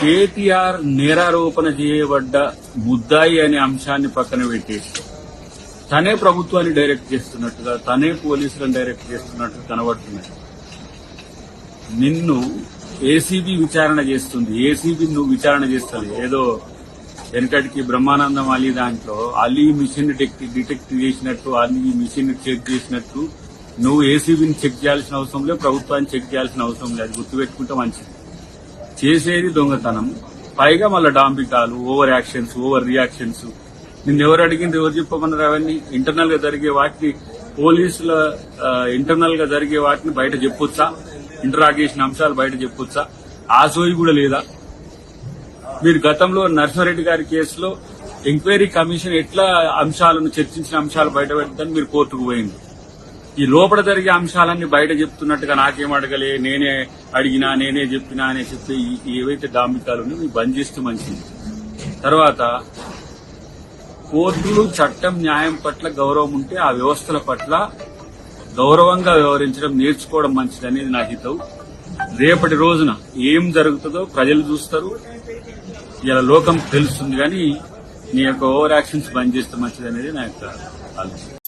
కేటీఆర్ నేరారోపణ చేయబడ్డ ముద్దాయి అనే అంశాన్ని పక్కన పెట్టేసి తనే ప్రభుత్వాన్ని డైరెక్ట్ చేస్తున్నట్టుగా, తనే పోలీసులను డైరెక్ట్ చేస్తున్నట్టుగా కనబడుతున్నాయి. నిన్ను ఏసీబీ విచారణ చేస్తుంది. ఏసీబీ నువ్వు విచారణ చేస్తావు. ఏదో వెనకటికి బ్రహ్మానందం అలీ దాంట్లో అలీ మిషన్ డిటెక్ట్ చేసినట్టు, అలీ మిషన్ చెక్ చేసినట్టు నువ్వు ఏసీబీని చెక్ చేయాల్సిన అవసరం లేదు, ప్రభుత్వాన్ని చెక్ చేయాల్సిన అవసరం లేదు. గుర్తుపెట్టుకుంటే మంచిది. చేసేది దొంగతనం, పైగా మళ్ళా డాంబికాలు, ఓవర్ యాక్షన్స్, ఓవర్ రియాక్షన్స్. నిన్నెవరు అడిగింది, ఎవరు చెప్పమన్నారు? అవన్నీ ఇంటర్నల్ గా జరిగే వాటిని పోలీసుల ఇంటర్నల్ గా జరిగే వాటిని బయట చెప్పొచ్చా? ఇంటరాగేషన్ అంశాలు బయట చెప్పొచ్చా? ఆ సోయి కూడా లేదా? మీరు గతంలో నర్సారెడ్డి గారి కేసులో ఎంక్వైరీ కమిషన్ ఎట్లా అంశాలను చర్చించిన అంశాలు బయట పెడతాను మీరు కోర్టుకు పోయింది. ఈ లోపల జరిగే అంశాలన్నీ బయట చెప్తున్నట్టుగా నాకేం అడగలే, నేనే అడిగినా, నేనే చెప్పినా అని చెప్పి ఏవైతే డాంబికాలు ఉన్నాయో ఇవి బంద్ చేస్తే మంచిది. తర్వాత కోర్టులు, చట్టం, న్యాయం పట్ల గౌరవం ఉంటే ఆ వ్యవస్థల పట్ల గౌరవంగా వ్యవహరించడం నేర్చుకోవడం మంచిదనేది నా హితవు. రేపటి రోజున ఏం జరుగుతుందో ప్రజలు చూస్తారు, ఇలా లోకం తెలుస్తుంది. కానీ నీ యొక్క ఓవర్ యాక్షన్స్ బంద్ చేస్తే మంచిదనేది నా యొక్క ఆలోచన.